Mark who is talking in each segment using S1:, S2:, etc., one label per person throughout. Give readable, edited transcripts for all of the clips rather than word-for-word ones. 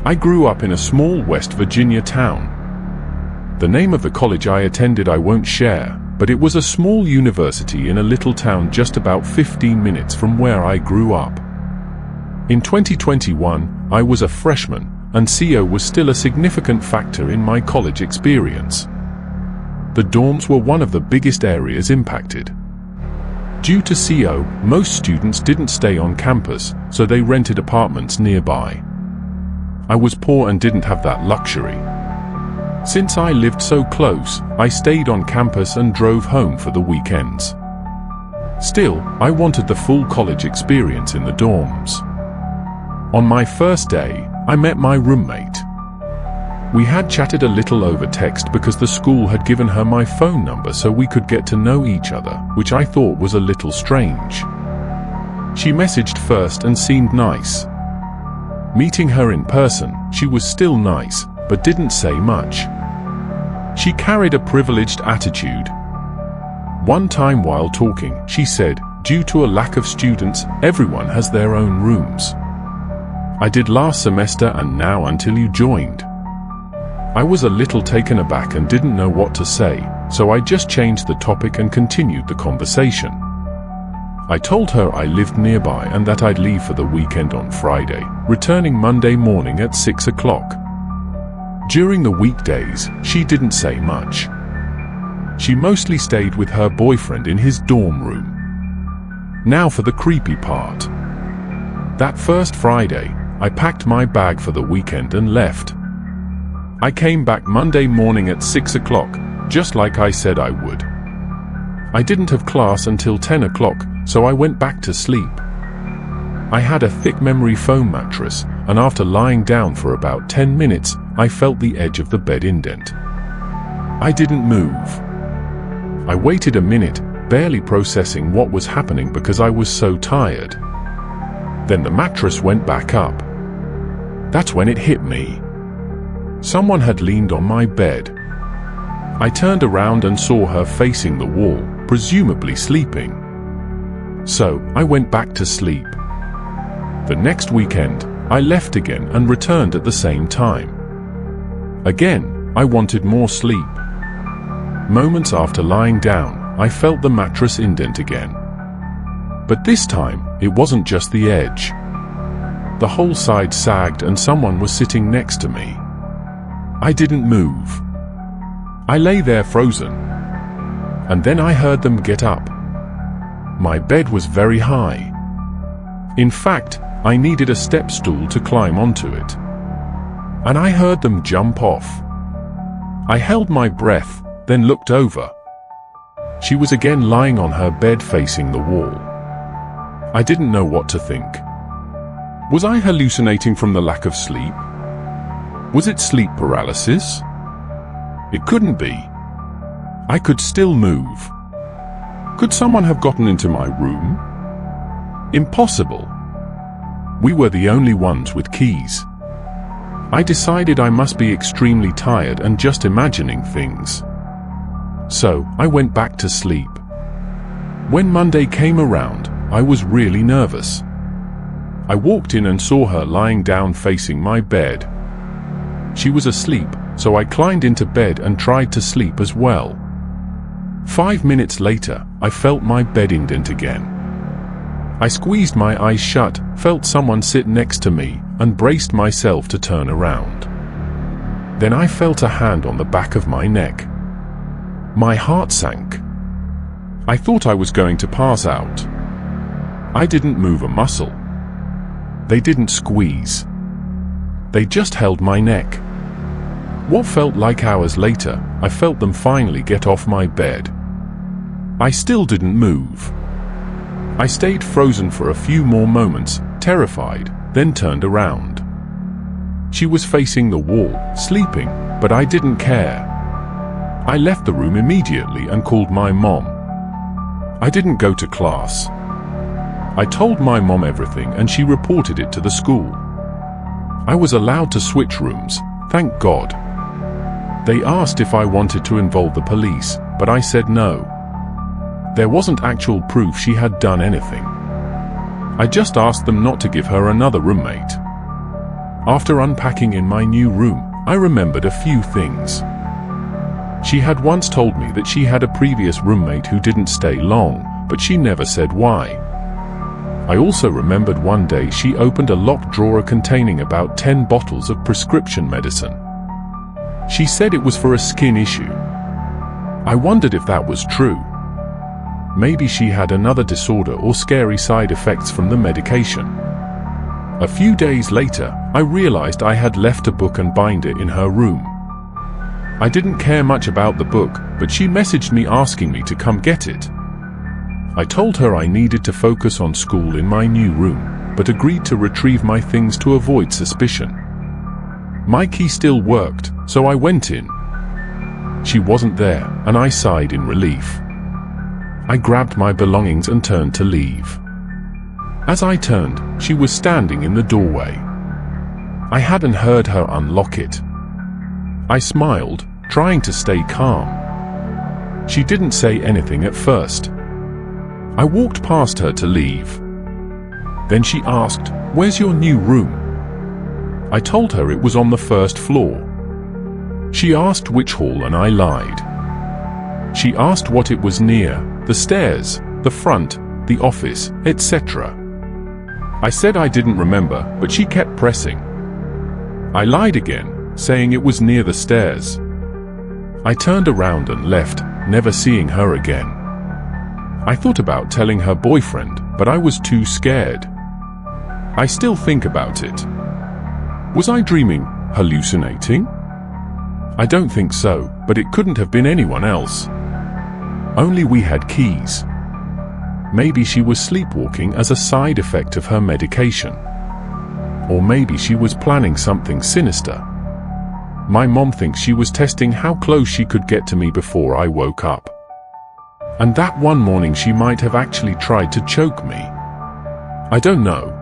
S1: I grew up in a small West Virginia town. The name of the college I attended I won't share, but it was a small university in a little town just about 15 minutes from where I grew up. In 2021, I was a freshman, and CO was still a significant factor in my college experience. The dorms were one of the biggest areas impacted. Due to CO, most students didn't stay on campus, so they rented apartments nearby. I was poor and didn't have that luxury. Since I lived so close, I stayed on campus and drove home for the weekends. Still, I wanted the full college experience in the dorms. On my first day, I met my roommate. We had chatted a little over text because the school had given her my phone number so we could get to know each other, which I thought was a little strange. She messaged first and seemed nice. Meeting her in person, she was still nice, but didn't say much. She carried a privileged attitude. One time while talking, she said, "Due to a lack of students, everyone has their own rooms. I did last semester and now until you joined." I was a little taken aback and didn't know what to say, so I just changed the topic and continued the conversation. I told her I lived nearby and that I'd leave for the weekend on Friday, returning Monday morning at 6 o'clock. During the weekdays, she didn't say much. She mostly stayed with her boyfriend in his dorm room. Now for the creepy part. That first Friday, I packed my bag for the weekend and left. I came back Monday morning at 6 o'clock, just like I said I would. I didn't have class until 10 o'clock, so I went back to sleep. I had a thick memory foam mattress, and after lying down for about 10 minutes, I felt the edge of the bed indent. I didn't move. I waited a minute, barely processing what was happening because I was so tired. Then the mattress went back up. That's when it hit me. Someone had leaned on my bed. I turned around and saw her facing the wall, presumably sleeping. So, I went back to sleep. The next weekend, I left again and returned at the same time. Again, I wanted more sleep. Moments after lying down, I felt the mattress indent again. But this time, it wasn't just the edge. The whole side sagged and someone was sitting next to me. I didn't move. I lay there frozen. And then I heard them get up. My bed was very high. In fact, I needed a step stool to climb onto it. And I heard them jump off. I held my breath, then looked over. She was again lying on her bed facing the wall. I didn't know what to think. Was I hallucinating from the lack of sleep? Was it sleep paralysis? It couldn't be. I could still move. Could someone have gotten into my room? Impossible. We were the only ones with keys. I decided I must be extremely tired and just imagining things. So, I went back to sleep. When Monday came around, I was really nervous. I walked in and saw her lying down facing my bed. She was asleep, so I climbed into bed and tried to sleep as well. 5 minutes later, I felt my bed indent again. I squeezed my eyes shut, felt someone sit next to me, and braced myself to turn around. Then I felt a hand on the back of my neck. My heart sank. I thought I was going to pass out. I didn't move a muscle. They didn't squeeze. They just held my neck. What felt like hours later, I felt them finally get off my bed. I still didn't move. I stayed frozen for a few more moments, terrified, then turned around. She was facing the wall, sleeping, but I didn't care. I left the room immediately and called my mom. I didn't go to class. I told my mom everything and she reported it to the school. I was allowed to switch rooms, thank God. They asked if I wanted to involve the police, but I said no. There wasn't actual proof she had done anything. I just asked them not to give her another roommate. After unpacking in my new room, I remembered a few things. She had once told me that she had a previous roommate who didn't stay long, but she never said why. I also remembered one day she opened a locked drawer containing about 10 bottles of prescription medicine. She said it was for a skin issue. I wondered if that was true. Maybe she had another disorder or scary side effects from the medication. A few days later, I realized I had left a book and binder in her room. I didn't care much about the book, but she messaged me asking me to come get it. I told her I needed to focus on school in my new room, but agreed to retrieve my things to avoid suspicion. My key still worked, so I went in. She wasn't there, and I sighed in relief. I grabbed my belongings and turned to leave. As I turned, she was standing in the doorway. I hadn't heard her unlock it. I smiled, trying to stay calm. She didn't say anything at first. I walked past her to leave. Then she asked, "Where's your new room?" I told her it was on the first floor. She asked which hall and I lied. She asked what it was near, the stairs, the front, the office, etc. I said I didn't remember, but she kept pressing. I lied again, saying it was near the stairs. I turned around and left, never seeing her again. I thought about telling her boyfriend, but I was too scared. I still think about it. Was I dreaming, hallucinating? I don't think so, but it couldn't have been anyone else. Only we had keys. Maybe she was sleepwalking as a side effect of her medication. Or maybe she was planning something sinister. My mom thinks she was testing how close she could get to me before I woke up. And that one morning she might have actually tried to choke me. I don't know.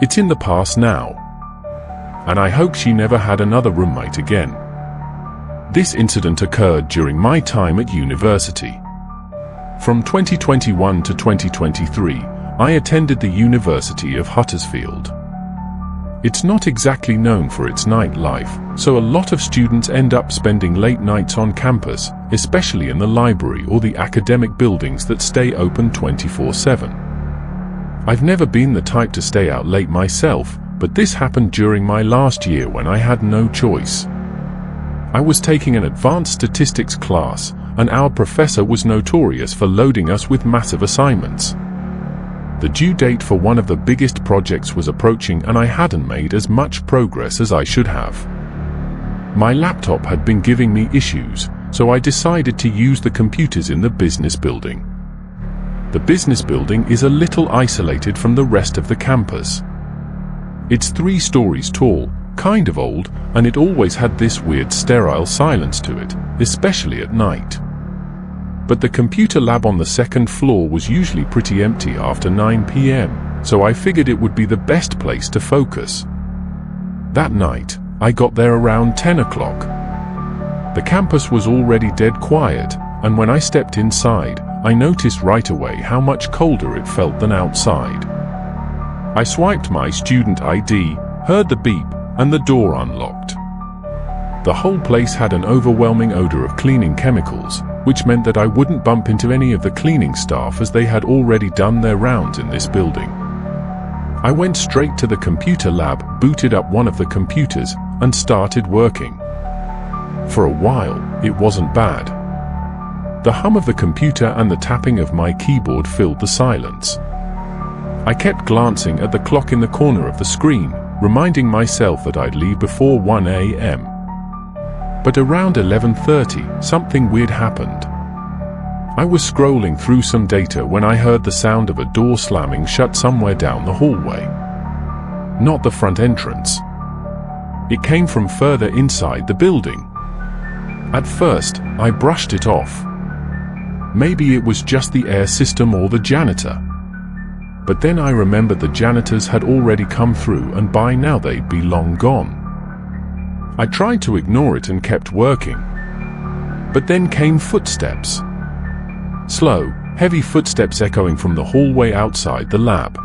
S1: It's in the past now. And I hope she never had another roommate again. This incident occurred during my time at university. From 2021 to 2023, I attended the University of Huddersfield. It's not exactly known for its nightlife, so a lot of students end up spending late nights on campus, especially in the library or the academic buildings that stay open 24/7. I've never been the type to stay out late myself, but this happened during my last year when I had no choice. I was taking an advanced statistics class, and our professor was notorious for loading us with massive assignments. The due date for one of the biggest projects was approaching and I hadn't made as much progress as I should have. My laptop had been giving me issues, so I decided to use the computers in the business building. The business building is a little isolated from the rest of the campus. It's 3 stories tall, kind of old, and it always had this weird sterile silence to it, especially at night. But the computer lab on the second floor was usually pretty empty after 9 p.m., so I figured it would be the best place to focus. That night, I got there around 10 o'clock. The campus was already dead quiet, and when I stepped inside, I noticed right away how much colder it felt than outside. I swiped my student ID, heard the beep, and the door unlocked. The whole place had an overwhelming odor of cleaning chemicals, which meant that I wouldn't bump into any of the cleaning staff as they had already done their rounds in this building. I went straight to the computer lab, booted up one of the computers, and started working. For a while, it wasn't bad. The hum of the computer and the tapping of my keyboard filled the silence. I kept glancing at the clock in the corner of the screen, reminding myself that I'd leave before 1 a.m. But around 11:30, something weird happened. I was scrolling through some data when I heard the sound of a door slamming shut somewhere down the hallway. Not the front entrance. It came from further inside the building. At first, I brushed it off. Maybe it was just the air system or the janitor. But then I remembered the janitors had already come through and by now they'd be long gone. I tried to ignore it and kept working. But then came footsteps. Slow, heavy footsteps echoing from the hallway outside the lab.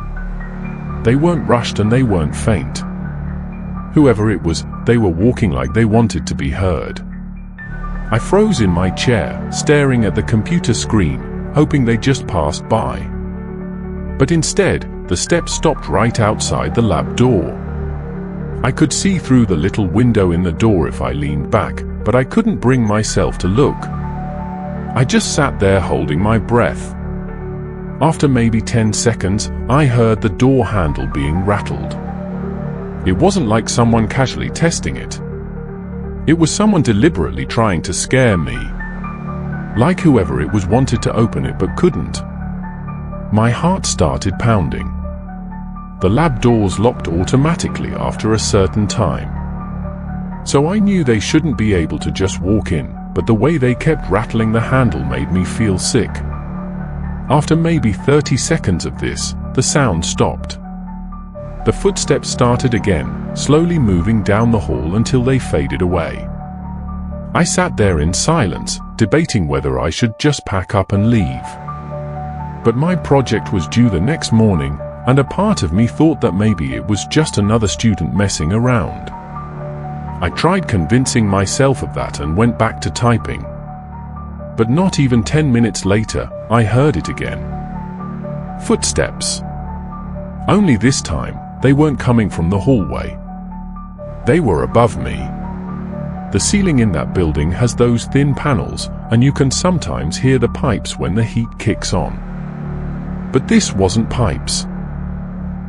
S1: They weren't rushed and they weren't faint. Whoever it was, they were walking like they wanted to be heard. I froze in my chair, staring at the computer screen, hoping they just passed by. But instead, the steps stopped right outside the lab door. I could see through the little window in the door if I leaned back, but I couldn't bring myself to look. I just sat there holding my breath. After maybe 10 seconds, I heard the door handle being rattled. It wasn't like someone casually testing it. It was someone deliberately trying to scare me. Like whoever it was wanted to open it but couldn't. My heart started pounding. The lab doors locked automatically after a certain time. So I knew they shouldn't be able to just walk in, but the way they kept rattling the handle made me feel sick. After maybe 30 seconds of this, the sound stopped. The footsteps started again, slowly moving down the hall until they faded away. I sat there in silence, debating whether I should just pack up and leave. But my project was due the next morning, and a part of me thought that maybe it was just another student messing around. I tried convincing myself of that and went back to typing. But not even 10 minutes later, I heard it again. Footsteps. Only this time, they weren't coming from the hallway. They were above me. The ceiling in that building has those thin panels, and you can sometimes hear the pipes when the heat kicks on. But this wasn't pipes.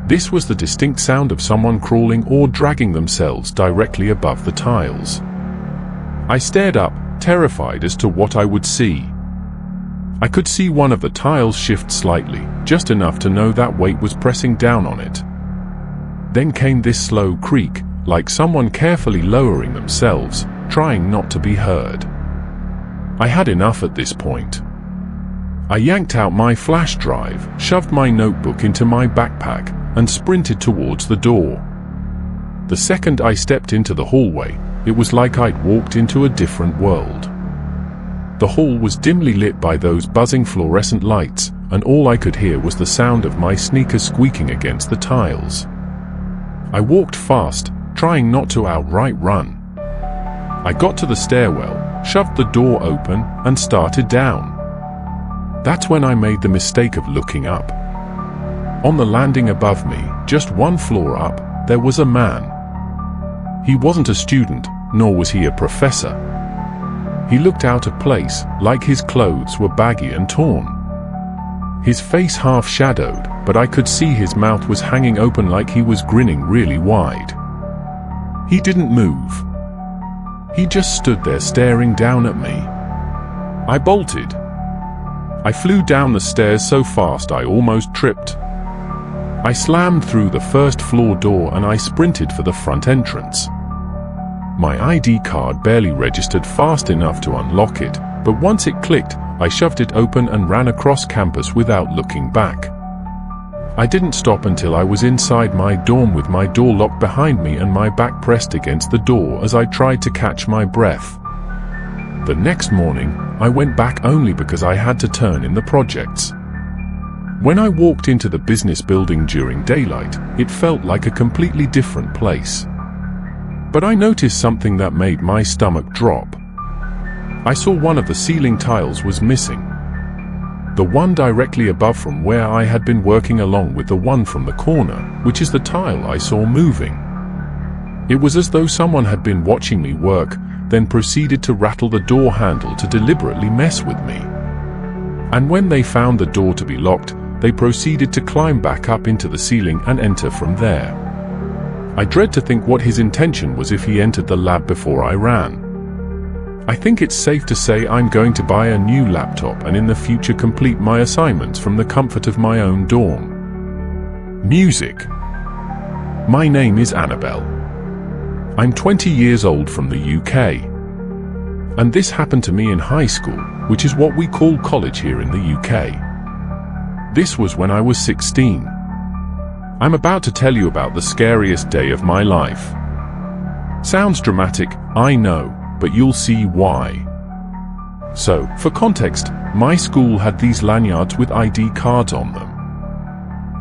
S1: This was the distinct sound of someone crawling or dragging themselves directly above the tiles. I stared up, terrified as to what I would see. I could see one of the tiles shift slightly, just enough to know that weight was pressing down on it. Then came this slow creak, like someone carefully lowering themselves, trying not to be heard. I had enough at this point. I yanked out my flash drive, shoved my notebook into my backpack, and sprinted towards the door. The second I stepped into the hallway, it was like I'd walked into a different world. The hall was dimly lit by those buzzing fluorescent lights, and all I could hear was the sound of my sneakers squeaking against the tiles. I walked fast, trying not to outright run. I got to the stairwell, shoved the door open, and started down. That's when I made the mistake of looking up. On the landing above me, just one floor up, there was a man. He wasn't a student, nor was he a professor. He looked out of place, like his clothes were baggy and torn. His face half shadowed, but I could see his mouth was hanging open like he was grinning really wide. He didn't move. He just stood there staring down at me. I bolted. I flew down the stairs so fast I almost tripped. I slammed through the first floor door and I sprinted for the front entrance. My ID card barely registered fast enough to unlock it, but once it clicked, I shoved it open and ran across campus without looking back. I didn't stop until I was inside my dorm with my door locked behind me and my back pressed against the door as I tried to catch my breath. The next morning, I went back only because I had to turn in the projects. When I walked into the business building during daylight, it felt like a completely different place. But I noticed something that made my stomach drop. I saw one of the ceiling tiles was missing. The one directly above from where I had been working along with the one from the corner, which is the tile I saw moving. It was as though someone had been watching me work, then proceeded to rattle the door handle to deliberately mess with me. And when they found the door to be locked, they proceeded to climb back up into the ceiling and enter from there. I dread to think what his intention was if he entered the lab before I ran. I think it's safe to say I'm going to buy a new laptop and in the future complete my assignments from the comfort of my own dorm. Music. My name is Annabelle. I'm 20 years old from the UK. And this happened to me in high school, which is what we call college here in the UK. This was when I was 16. I'm about to tell you about the scariest day of my life. Sounds dramatic, I know, but you'll see why. So, for context, my school had these lanyards with ID cards on them.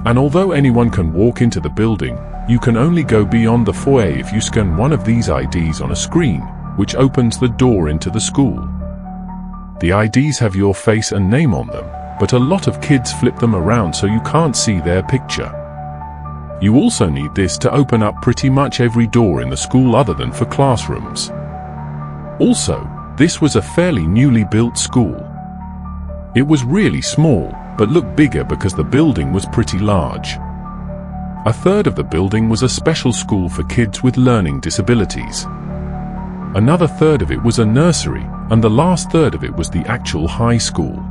S1: And although anyone can walk into the building, you can only go beyond the foyer if you scan one of these IDs on a screen, which opens the door into the school. The IDs have your face and name on them, but a lot of kids flip them around so you can't see their picture. You also need this to open up pretty much every door in the school other than for classrooms. Also, this was a fairly newly built school. It was really small, but looked bigger because the building was pretty large. A third of the building was a special school for kids with learning disabilities. Another third of it was a nursery, and the last third of it was the actual high school.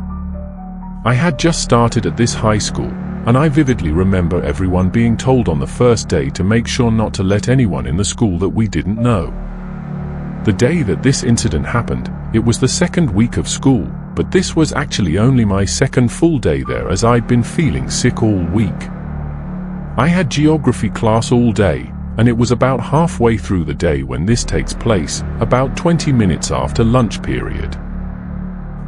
S1: I had just started at this high school, and I vividly remember everyone being told on the first day to make sure not to let anyone in the school that we didn't know. The day that this incident happened, it was the second week of school, but this was actually only my second full day there as I'd been feeling sick all week. I had geography class all day, and it was about halfway through the day when this takes place, about 20 minutes after lunch period.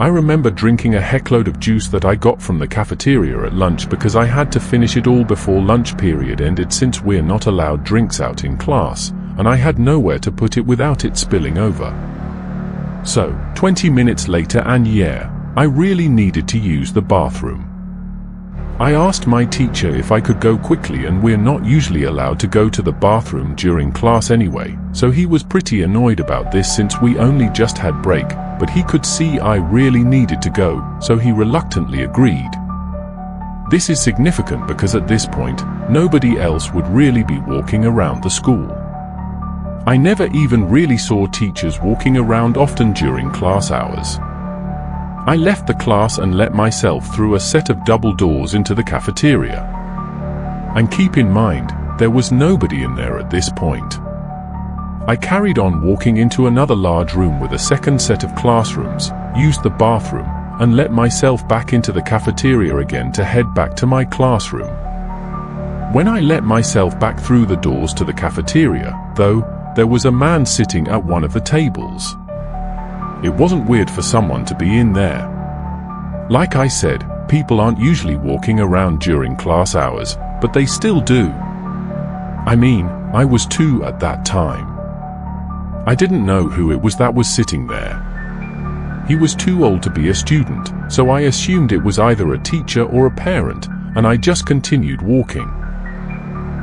S1: I remember drinking a heckload of juice that I got from the cafeteria at lunch because I had to finish it all before lunch period ended since we're not allowed drinks out in class, and I had nowhere to put it without it spilling over. So, 20 minutes later and yeah, I really needed to use the bathroom. I asked my teacher if I could go quickly, and we're not usually allowed to go to the bathroom during class anyway, so he was pretty annoyed about this since we only just had break, but he could see I really needed to go, so he reluctantly agreed. This is significant because at this point, nobody else would really be walking around the school. I never even really saw teachers walking around often during class hours. I left the class and let myself through a set of double doors into the cafeteria. And keep in mind, there was nobody in there at this point. I carried on walking into another large room with a second set of classrooms, used the bathroom, and let myself back into the cafeteria again to head back to my classroom. When I let myself back through the doors to the cafeteria, though, there was a man sitting at one of the tables. It wasn't weird for someone to be in there. Like I said, people aren't usually walking around during class hours, but they still do. I mean, I was 2 at that time. I didn't know who it was that was sitting there. He was too old to be a student, so I assumed it was either a teacher or a parent, and I just continued walking.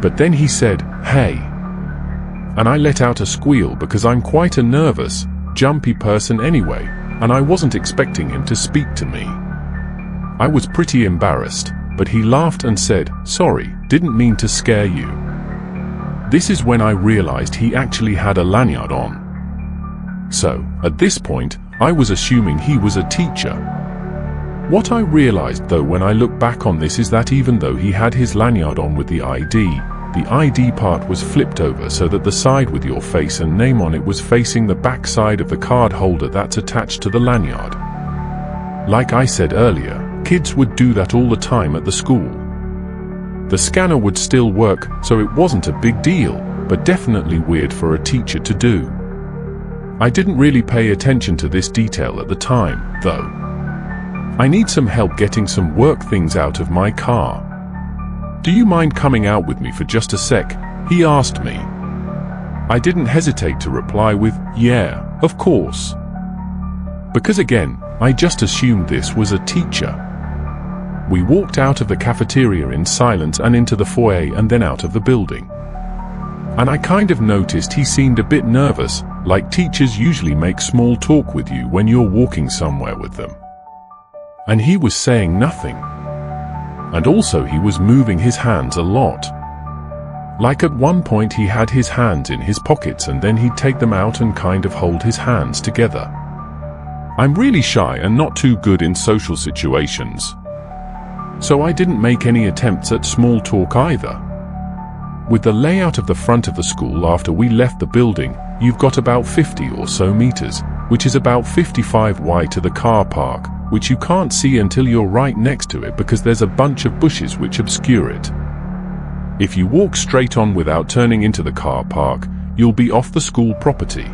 S1: But then he said, "Hey." And I let out a squeal because I'm quite a nervous, jumpy person anyway, and I wasn't expecting him to speak to me. I was pretty embarrassed, but he laughed and said, "Sorry, didn't mean to scare you." This is when I realized he actually had a lanyard on. So, at this point, I was assuming he was a teacher. What I realized though when I look back on this is that even though he had his lanyard on with the ID part was flipped over so that the side with your face and name on it was facing the back side of the card holder that's attached to the lanyard. Like I said earlier, kids would do that all the time at the school. The scanner would still work, so it wasn't a big deal, but definitely weird for a teacher to do. I didn't really pay attention to this detail at the time, though. I need some help getting some work things out of my car. "Do you mind coming out with me for just a sec?" he asked me. I didn't hesitate to reply with, "Yeah, of course." Because again, I just assumed this was a teacher. We walked out of the cafeteria in silence and into the foyer and then out of the building. And I kind of noticed he seemed a bit nervous, like teachers usually make small talk with you when you're walking somewhere with them. And he was saying nothing. And also he was moving his hands a lot. Like at one point he had his hands in his pockets and then he'd take them out and kind of hold his hands together. I'm really shy and not too good in social situations, so I didn't make any attempts at small talk either. With the layout of the front of the school after we left the building, you've got about 50 or so meters, which is about 55 wide to the car park, which you can't see until you're right next to it because there's a bunch of bushes which obscure it. If you walk straight on without turning into the car park, you'll be off the school property.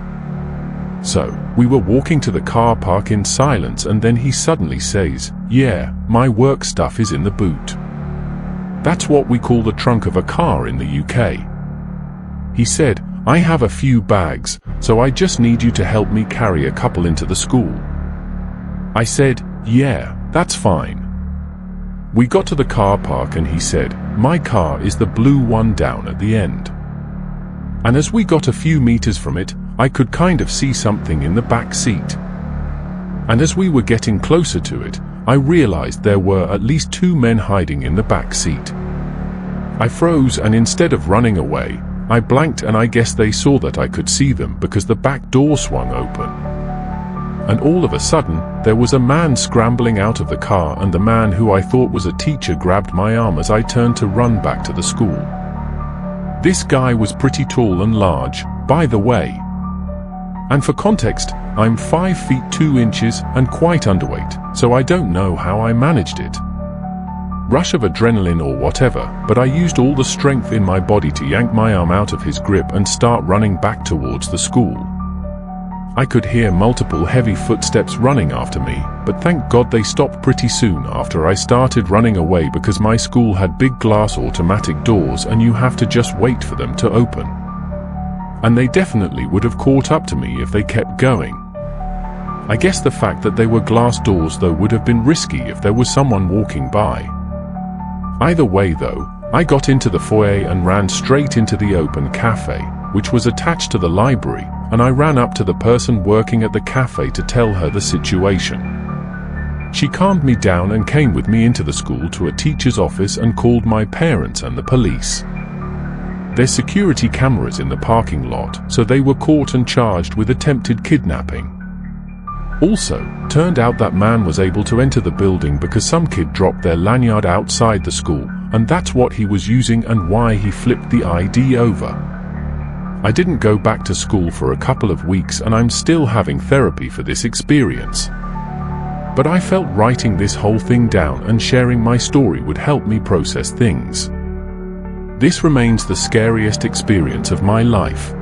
S1: So, we were walking to the car park in silence and then he suddenly says, "Yeah, my work stuff is in the boot." That's what we call the trunk of a car in the UK. He said, I have a few bags, so I just need you to help me carry a couple into the school. I said, yeah, that's fine. We got to the car park and he said, my car is the blue one down at the end. And as we got a few meters from it, I could kind of see something in the back seat. And as we were getting closer to it, I realized there were at least 2 men hiding in the back seat. I froze, and instead of running away, I blanked, and I guess they saw that I could see them because the back door swung open. And all of a sudden, there was a man scrambling out of the car, and the man who I thought was a teacher grabbed my arm as I turned to run back to the school. This guy was pretty tall and large, by the way. And for context, I'm 5 feet 2 inches and quite underweight, so I don't know how I managed it. Rush of adrenaline or whatever, but I used all the strength in my body to yank my arm out of his grip and start running back towards the school. I could hear multiple heavy footsteps running after me, but thank God they stopped pretty soon after I started running away, because my school had big glass automatic doors and you have to just wait for them to open. And they definitely would have caught up to me if they kept going. I guess the fact that they were glass doors though would have been risky if there was someone walking by. Either way though, I got into the foyer and ran straight into the open cafe, which was attached to the library, and I ran up to the person working at the cafe to tell her the situation. She calmed me down and came with me into the school to a teacher's office and called my parents and the police. There's security cameras in the parking lot, so they were caught and charged with attempted kidnapping. Also, turned out that man was able to enter the building because some kid dropped their lanyard outside the school, and that's what he was using and why he flipped the ID over. I didn't go back to school for a couple of weeks, and I'm still having therapy for this experience. But I felt writing this whole thing down and sharing my story would help me process things. This remains the scariest experience of my life.